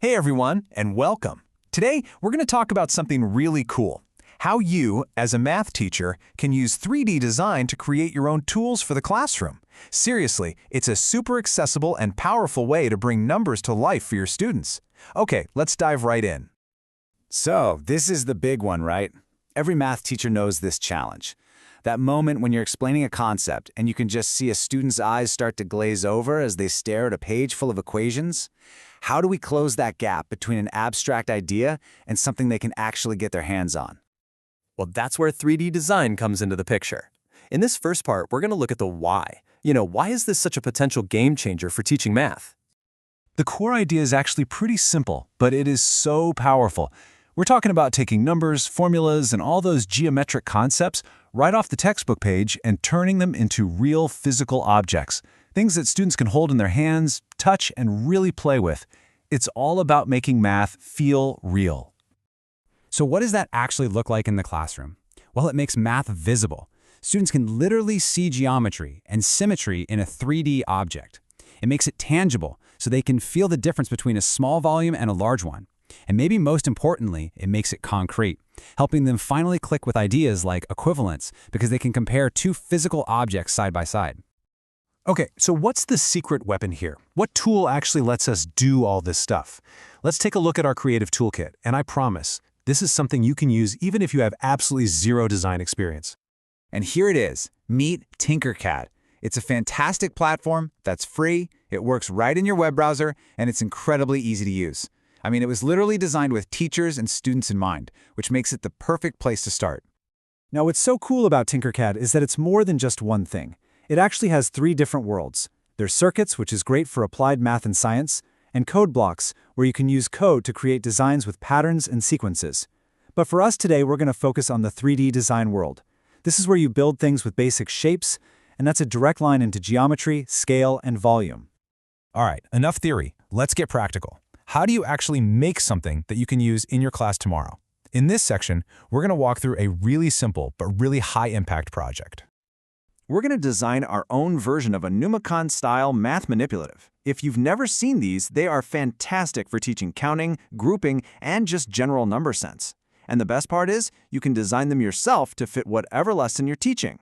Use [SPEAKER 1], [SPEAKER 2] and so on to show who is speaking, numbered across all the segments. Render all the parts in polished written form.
[SPEAKER 1] Hey everyone, and welcome. Today, we're going to talk about something really cool. How you, as a math teacher, can use 3D design to create your own tools for the classroom. Seriously, it's a super accessible and powerful way to bring numbers to life for your students. Okay, let's dive right in.
[SPEAKER 2] So, this is the big one, right? Every math teacher knows this challenge. That moment when you're explaining a concept and you can just see a student's eyes start to glaze over as they stare at a page full of equations. How do we close that gap between an abstract idea and something they can actually get their hands on?
[SPEAKER 3] Well, that's where 3D design comes into the picture. In this first part, we're going to look at the why. Why is this such a potential game changer for teaching math?
[SPEAKER 1] The core idea is actually pretty simple, but it is so powerful. We're talking about taking numbers, formulas, and all those geometric concepts right off the textbook page and turning them into real physical objects, things that students can hold in their hands, touch, and really play with. It's all about making math feel real.
[SPEAKER 4] So what does that actually look like in the classroom? Well, it makes math visible. Students can literally see geometry and symmetry in a 3D object. It makes it tangible, so they can feel the difference between a small volume and a large one. And maybe most importantly, it makes it concrete, helping them finally click with ideas like equivalence because they can compare two physical objects side by side.
[SPEAKER 1] Okay, so what's the secret weapon here? What tool actually lets us do all this stuff? Let's take a look at our creative toolkit, and I promise, this is something you can use even if you have absolutely zero design experience.
[SPEAKER 2] And here it is. Meet Tinkercad. It's a fantastic platform that's free, it works right in your web browser, and it's incredibly easy to use. It was literally designed with teachers and students in mind, which makes it the perfect place to start.
[SPEAKER 5] Now, what's so cool about Tinkercad is that it's more than just one thing. It actually has three different worlds. There's circuits, which is great for applied math and science, and code blocks, where you can use code to create designs with patterns and sequences. But for us today, we're going to focus on the 3D design world. This is where you build things with basic shapes, and that's a direct line into geometry, scale, and volume.
[SPEAKER 1] All right, enough theory. Let's get practical. How do you actually make something that you can use in your class tomorrow? In this section, we're going to walk through a really simple but really high-impact project.
[SPEAKER 2] We're going to design our own version of a Numicon-style math manipulative. If you've never seen these, they are fantastic for teaching counting, grouping, and just general number sense. And the best part is, you can design them yourself to fit whatever lesson you're teaching.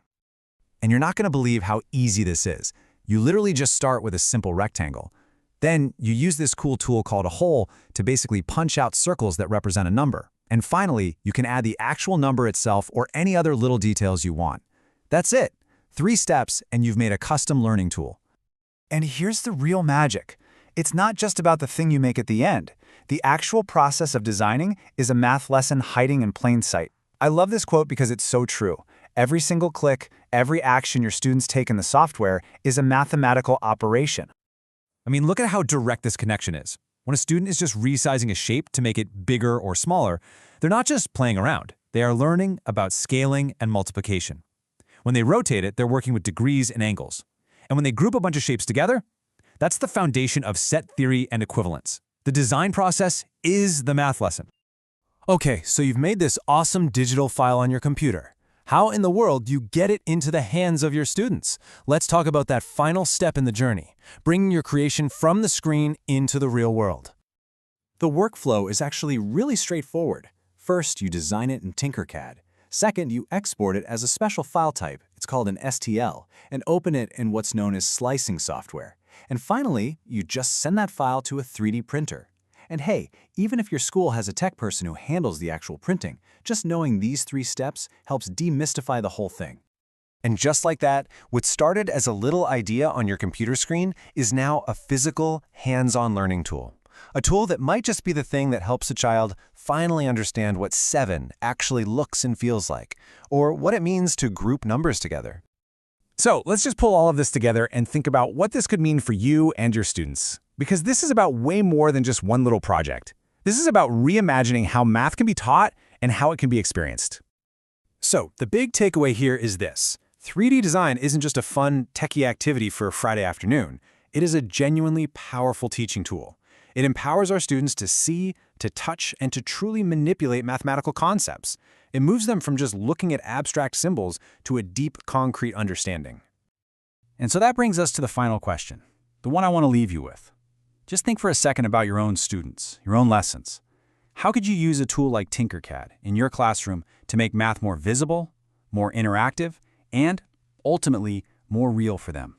[SPEAKER 1] And you're not going to believe how easy this is. You literally just start with a simple rectangle. Then you use this cool tool called a hole to basically punch out circles that represent a number. And finally, you can add the actual number itself or any other little details you want. That's it. 3 steps and you've made a custom learning tool.
[SPEAKER 5] And here's the real magic. It's not just about the thing you make at the end. The actual process of designing is a math lesson hiding in plain sight. I love this quote because it's so true. Every single click, every action your students take in the software is a mathematical operation.
[SPEAKER 1] Look at how direct this connection is. When a student is just resizing a shape to make it bigger or smaller, they're not just playing around. They are learning about scaling and multiplication. When they rotate it, they're working with degrees and angles. And when they group a bunch of shapes together, that's the foundation of set theory and equivalence. The design process is the math lesson. Okay, so you've made this awesome digital file on your computer. How in the world do you get it into the hands of your students? Let's talk about that final step in the journey, bringing your creation from the screen into the real world.
[SPEAKER 6] The workflow is actually really straightforward. First, you design it in Tinkercad. Second, you export it as a special file type, it's called an STL, and open it in what's known as slicing software. And finally, you just send that file to a 3D printer. And hey, even if your school has a tech person who handles the actual printing, just knowing these 3 steps helps demystify the whole thing.
[SPEAKER 1] And just like that, what started as a little idea on your computer screen is now a physical, hands-on learning tool. A tool that might just be the thing that helps a child finally understand what 7 actually looks and feels like, or what it means to group numbers together.
[SPEAKER 4] So let's just pull all of this together and think about what this could mean for you and your students. Because this is about way more than just one little project. This is about reimagining how math can be taught and how it can be experienced.
[SPEAKER 1] So the big takeaway here is this. 3D design isn't just a fun, techie activity for a Friday afternoon. It is a genuinely powerful teaching tool. It empowers our students to see, to touch, and to truly manipulate mathematical concepts. It moves them from just looking at abstract symbols to a deep, concrete understanding.
[SPEAKER 4] And so that brings us to the final question, the one I want to leave you with. Just think for a second about your own students, your own lessons. How could you use a tool like Tinkercad in your classroom to make math more visible, more interactive, and ultimately more real for them?